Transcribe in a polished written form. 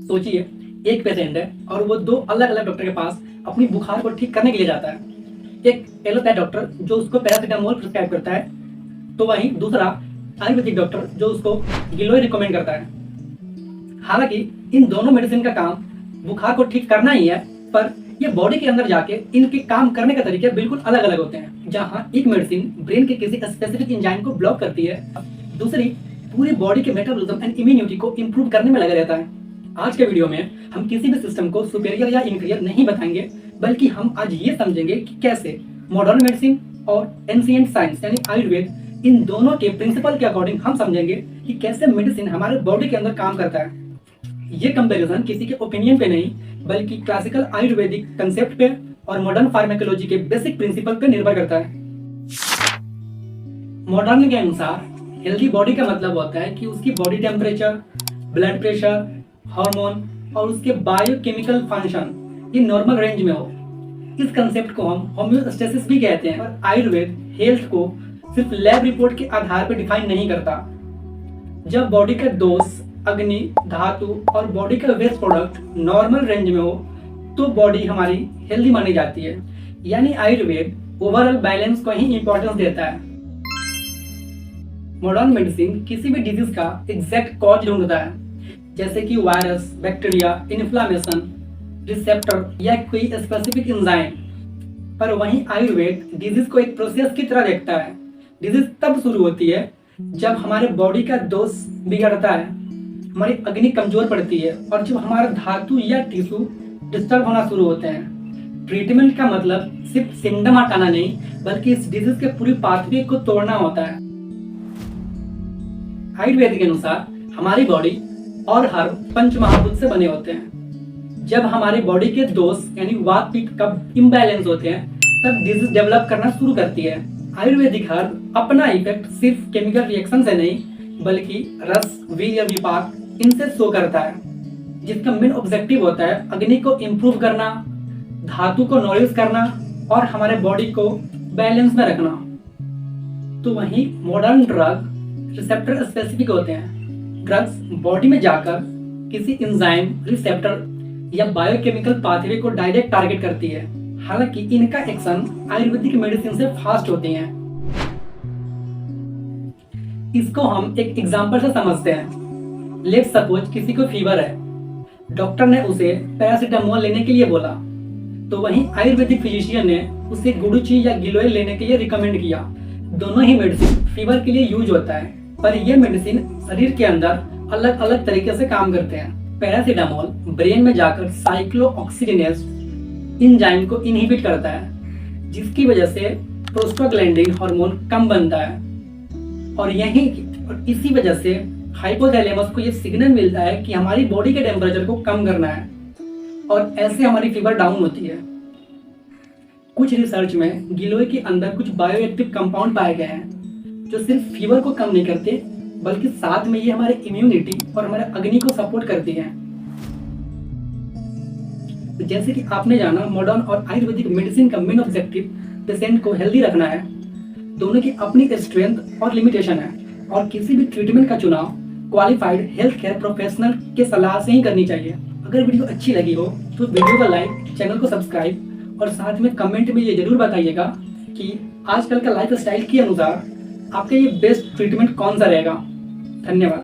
सोचिए, एक पेशेंट है और वो दो अलग अलग डॉक्टर के पास अपनी बुखार को ठीक करने के लिए जाता है। एक एलोपैथ डॉक्टर जो उसको पैरासीटामोल प्रिस्क्राइब करता है, तो वहीं दूसरा आयुर्वेदिक डॉक्टर जो उसको गिलोय रिकमेंड करता है। हालांकि इन दोनों मेडिसिन का काम बुखार को ठीक करना ही है, पर ये बॉडी के अंदर जाके इनके काम करने का तरीके बिल्कुल अलग अलग होते हैं। जहाँ एक मेडिसिन ब्रेन के किसी स्पेसिफिक एंजाइम को ब्लॉक करती है, दूसरी पूरी बॉडी के मेटाबॉलिज्म एंड इम्यूनिटी को इंप्रूव करने में लगा रहता है। आज के वीडियो में हम किसी भी सिस्टम को सुपेरियर या इंफीरियर नहीं बताएंगे, बल्कि हम आज ये समझेंगे कि कैसे मॉडर्न मेडिसिन और एंशिएंट साइंस यानी आयुर्वेद, इन दोनों के प्रिंसिपल के अकॉर्डिंग हम समझेंगे कि कैसे मेडिसिन हमारे बॉडी के अंदर काम करता है। ये कंपैरिजन किसी के ओपिनियन पे नहीं, बल्कि क्लासिकल आयुर्वेदिक कंसेप्ट पे और मॉडर्न फार्माकोलॉजी के बेसिक प्रिंसिपल पे निर्भर करता है। मॉडर्न के अनुसार हेल्दी बॉडी का मतलब होता है कि उसकी body temperature, blood pressure, hormone और उसके बायोकेमिकल फंक्शन ये नॉर्मल रेंज में हो। इस कंसेप्ट को हम होम्योस्टेसिस भी कहते हैं। और आयुर्वेद हेल्थ को सिर्फ लैब रिपोर्ट के आधार पर डिफाइन नहीं करता। जब बॉडी का दोष, अग्नि, धातु और बॉडी का वेस्ट प्रोडक्ट नॉर्मल रेंज में हो, तो बॉडी हमारी हेल्दी मानी जाती है। यानी आयुर्वेद ओवरऑल बैलेंस को ही इंपॉर्टेंस देता है। मॉडर्न मेडिसिन किसी भी डिजीज का एग्जैक्ट कॉज ढूंढता है, जैसे कि वायरस, बैक्टीरिया, इन्फ्लामेशन, रिसेप्टर या कोई स्पेसिफिक एंजाइम। पर वहीं आयुर्वेद डिजीज को एक प्रोसेस की तरह देखता है। डिजीज तब शुरू होती है जब हमारे बॉडी का दोष बिगड़ता है, हमारी अग्नि कमजोर पड़ती है और जब हमारा धातु या टिश्यू डिस्टर्ब होना शुरू होते हैं। ट्रीटमेंट का मतलब सिर्फ सिम्टम हटाना नहीं, बल्कि इस डिजीज के पूरी पाथवे को तोड़ना होता है। आयुर्वेद के अनुसार हमारी बॉडी और हर्ब पंच महाभूत से बने होते हैं। जब हमारी बॉडी के दोष यानी वात पित्त का इम्बैलेंस होते हैं, तब डिजीज डेवलप करना शुरू करती है। आयुर्वेदिक हर्ब अपना इफेक्ट सिर्फ केमिकल रिएक्शन से नहीं, बल्कि रस, वीर्य, विपाक इनसे शो करता है, जिसका मेन ऑब्जेक्टिव होता है अग्नि को इम्प्रूव करना, धातु को नॉरिश करना और हमारे बॉडी को बैलेंस में रखना। तो वहीं मॉडर्न ड्रग रिसेप्टर स्पेसिफिक होते हैं। ड्रग्स बॉडी में जाकर किसी एंजाइम, रिसेप्टर या बायोकेमिकल पाथवे को डायरेक्ट टारगेट करती है। हालांकि इनका एक्शन आयुर्वेदिक मेडिसिन से फास्ट होते हैं। इसको हम एक एग्जांपल से समझते हैं। लेट्स सपोज किसी को फीवर है, डॉक्टर ने उसे पैरासीटामोल लेने के लिए बोला, तो वहीं आयुर्वेदिक फिजिशियन ने उसे गुडुची या गिलोय लेने के लिए रिकमेंड किया। दोनों ही मेडिसिन फीवर के लिए यूज होता है, पर ये मेडिसिन शरीर के अंदर अलग अलग तरीके से काम करते हैं। पैरासीटामोल ब्रेन में जाकर साइक्लोऑक्सीजिनेज एंजाइम को इनहिबिट करता है, जिसकी वजह से प्रोस्टाग्लैंडिन हार्मोन कम बनता है और इसी वजह से हाइपोथैलेमस को ये सिग्नल मिलता है कि हमारी बॉडी के टेम्परेचर को कम करना है और ऐसे हमारी फीवर डाउन होती है। कुछ रिसर्च में गिलोय के अंदर कुछ बायोएक्टिव कंपाउंड पाए गए हैं, जो सिर्फ फीवर को कम नहीं करते, बल्कि साथ में ये हमारे इम्यूनिटी और हमारे अग्नि को सपोर्ट करती हैं। तो जैसे कि आपने जाना, मॉडर्न और आयुर्वेदिक मेडिसिन का मेन ऑब्जेक्टिव पेशेंट को हेल्दी रखना है। दोनों की अपनी स्ट्रेंथ और लिमिटेशन है, और किसी भी ट्रीटमेंट का चुनाव क्वालिफाइड हेल्थ केयर प्रोफेशनल के सलाह से ही करनी चाहिए। अगर वीडियो अच्छी लगी हो तो वीडियो को लाइक, चैनल को सब्सक्राइब और साथ में कमेंट में ये जरूर बताइएगा कि आजकल का लाइफ स्टाइल के अनुसार आपका ये बेस्ट ट्रीटमेंट कौन सा रहेगा। धन्यवाद।